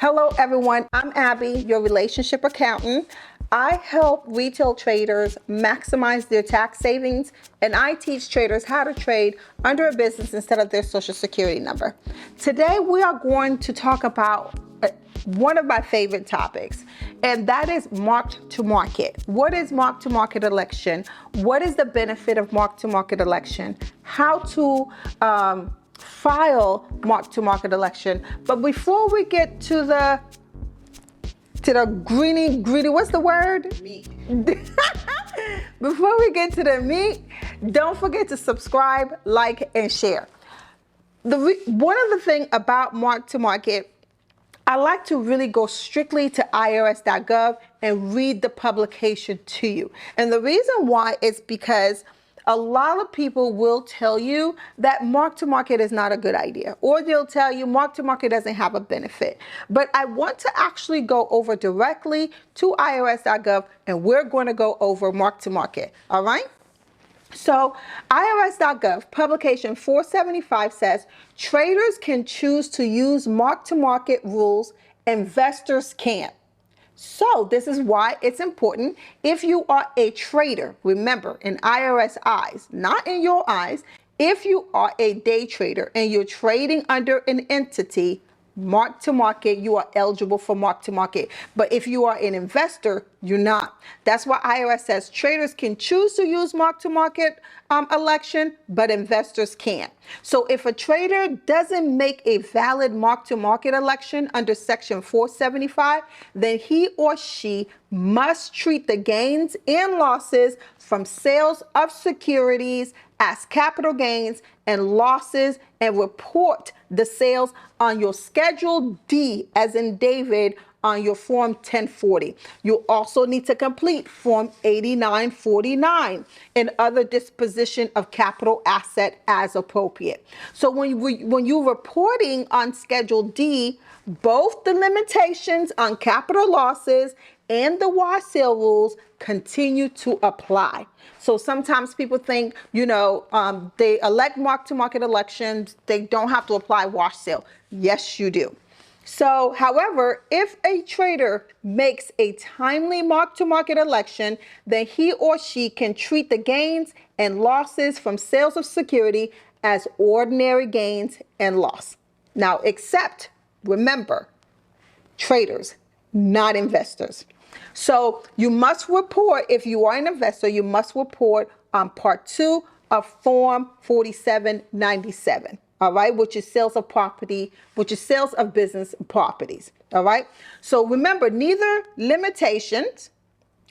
Hello everyone, I'm Abby, your relationship accountant. I help retail traders maximize their tax savings, and I teach traders how to trade under a business instead of their social security number. Today we are going to talk about one of my favorite topics, and that is mark-to-market. What is mark-to-market election? What is the benefit of mark-to-market election? How to file mark-to-market election. But before we get to the greeny, what's the word? Meat. Before we get to the meat, don't forget to subscribe, like, and share. One of the things about mark-to-market, I like to really go strictly to irs.gov and read the publication to you. And the reason why is because a lot of people will tell you that mark-to-market is not a good idea, or they'll tell you mark-to-market doesn't have a benefit. But I want to actually go over directly to irs.gov, and we're going to go over mark-to-market, all right? So irs.gov publication 475 says traders can choose to use mark-to-market rules, investors can't. So this is why it's important. If you are a trader, remember, in IRS eyes, not in your eyes, if you are a day trader and you're trading under an entity, mark-to-market, you are eligible for mark-to-market. But if you are an investor, you're not. That's why IRS says traders can choose to use mark-to-market election, but investors can't. So if a trader doesn't make a valid mark-to-market election under Section 475, then he or she must treat the gains and losses from sales of securities as capital gains and losses and report the sales on your Schedule D, as in David, on your Form 1040. You also need to complete Form 8949 and other disposition of capital asset as appropriate. So when you're reporting on Schedule D, both the limitations on capital losses and the wash sale rules continue to apply. So sometimes people think, they elect mark-to-market elections, they don't have to apply wash sale. Yes, you do. So, however, if a trader makes a timely mark-to-market election, then he or she can treat the gains and losses from sales of security as ordinary gains and loss. Now, except, remember, traders, not investors. So you must report, if you are an investor, you must report on Part 2 of Form 4797, all right, which is sales of property, which is sales of business properties, all right? So remember, neither limitations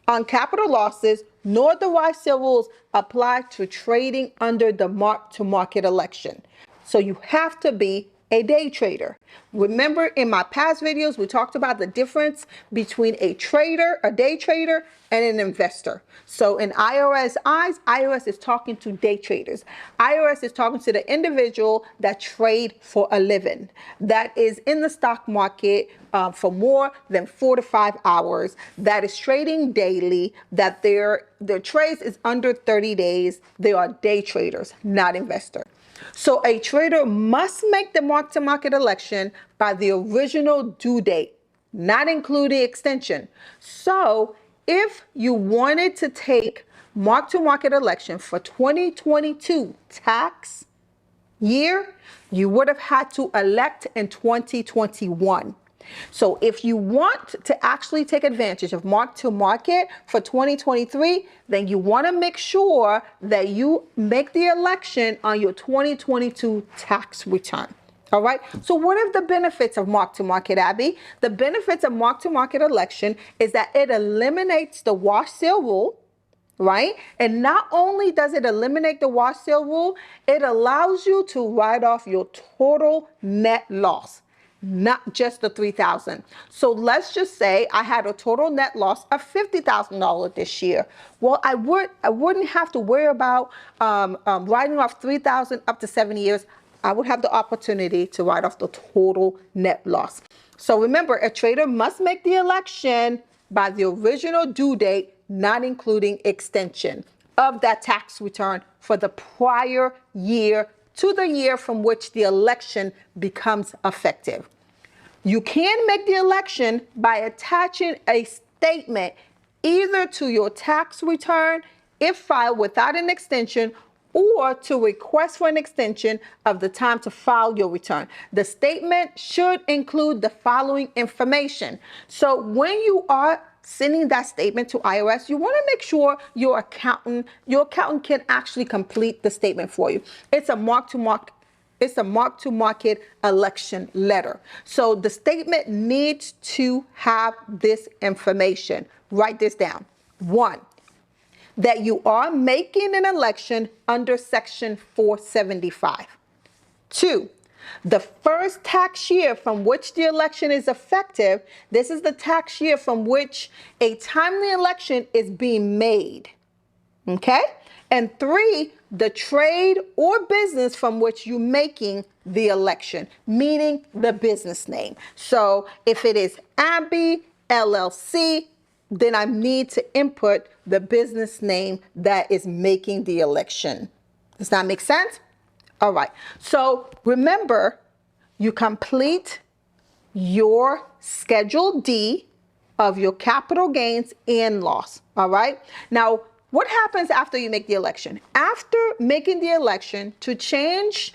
on capital losses nor the wash sale rules apply to trading under the mark-to-market election. So you have to be a day trader. Remember, in my past videos, we talked about the difference between a trader, a day trader, and an investor. So in IRS eyes, IRS is talking to day traders. IRS is talking to the individual that trade for a living, that is in the stock market for more than 4 to 5 hours, that is trading daily, that their trades is under 30 days. They are day traders, not investors. So a trader must make the mark-to-market election by the original due date, not including extension. So if you wanted to take mark-to-market election for 2022 tax year, you would have had to elect in 2021. So if you want to actually take advantage of mark-to-market for 2023, then you want to make sure that you make the election on your 2022 tax return. All right. So what are the benefits of mark-to-market, Abby? The benefits of mark-to-market election is that it eliminates the wash sale rule, right? And not only does it eliminate the wash sale rule, it allows you to write off your total net loss, not just the $3,000. So let's just say I had a total net loss of $50,000 this year. Well, I wouldn't have to worry about writing off $3,000 up to 7 years. I would have the opportunity to write off the total net loss. So remember, a trader must make the election by the original due date, not including extension of that tax return for the prior year to the year from which the election becomes effective. You can make the election by attaching a statement either to your tax return if filed without an extension, or to request for an extension of the time to file your return. The statement should include the following information. So when you are sending that statement to IRS, you want to make sure your accountant can actually complete the statement for you. It's a mark-to-market election letter. So the statement needs to have this information. Write this down. 1, that you are making an election under Section 475. 2, the first tax year from which the election is effective, this is the tax year from which a timely election is being made. Okay? And 3, the trade or business from which you're making the election, meaning the business name. So if it is Abby LLC, then I need to input the business name that is making the election. Does that make sense? All right. So remember, you complete your Schedule D of your capital gains and loss. All right. Now, what happens after you make the election? After making the election, to change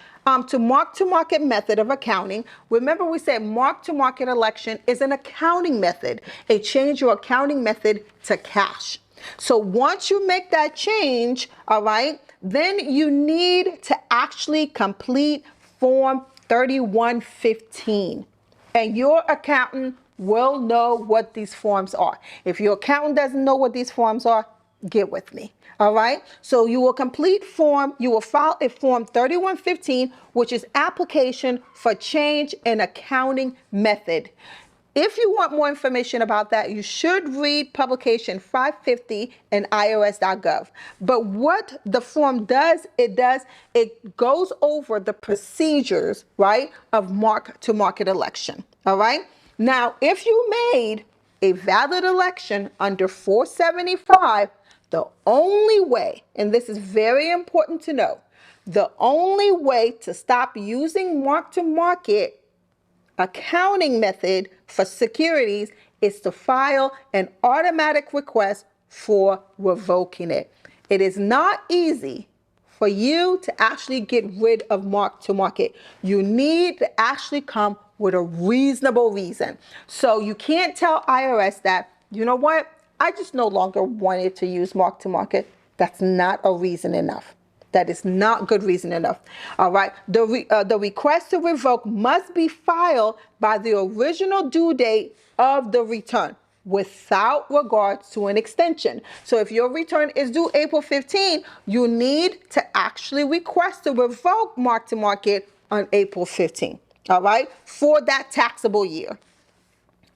to mark-to-market method of accounting, remember we said mark-to-market election is an accounting method. It changed your accounting method to cash. So once you make that change, all right, then you need to actually complete Form 3115. And your accountant will know what these forms are. If your accountant doesn't know what these forms are, get with me. All right. So you will file a Form 3115, which is application for change in accounting method. If you want more information about that, you should read publication 550 in irs.gov. But what the form does, it goes over the procedures, right, of mark-to-market election. All right. Now, if you made a valid election under 475, the only way, and this is very important to know, the only way to stop using mark-to-market accounting method for securities is to file an automatic request for revoking it. It is not easy for you to actually get rid of mark-to-market. You need to actually come with a reasonable reason. So you can't tell IRS that, you know what, I just no longer wanted to use mark-to-market. That's not a reason enough. That is not good reason enough. All right. The request to revoke must be filed by the original due date of the return without regards to an extension. So if your return is due April 15, you need to actually request to revoke mark-to-market on April 15. All right. For that taxable year.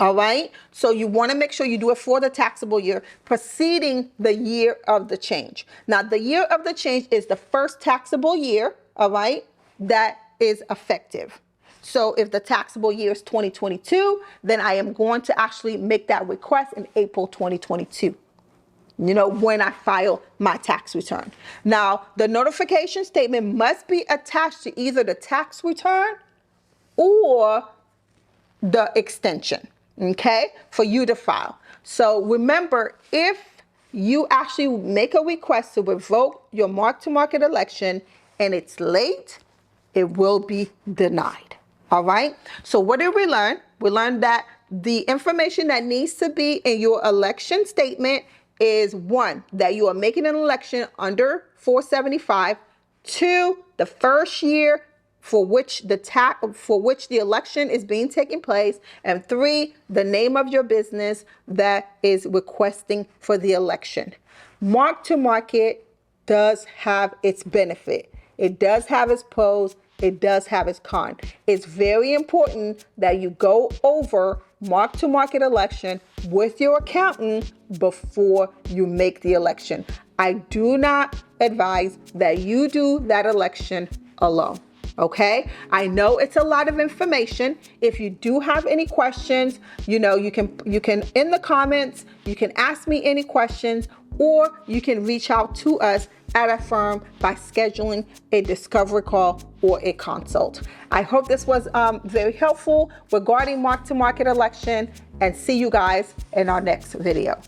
All right. So you want to make sure you do it for the taxable year preceding the year of the change. Now, the year of the change is the first taxable year. All right. That is effective. So if the taxable year is 2022, then I am going to actually make that request in April 2022. When I file my tax return. Now, the notification statement must be attached to either the tax return or the extension. Okay, for you to file. So remember, if you actually make a request to revoke your mark-to-market election and it's late, it will be denied. All right. So what did we learn? We learned that the information that needs to be in your election statement is 1, that you are making an election under 475. 2, the first year for which the election is being taken place, and 3, the name of your business that is requesting for the election. Mark-to-market does have its benefit. It does have its pros. It does have its con. It's very important that you go over mark-to-market election with your accountant before you make the election. I do not advise that you do that election alone. Okay, I know it's a lot of information. If you do have any questions, you can in the comments, you can ask me any questions. or you can reach out to us at our firm by scheduling a discovery call or a consult. I hope this was very helpful regarding mark-to-market election, and see you guys in our next video.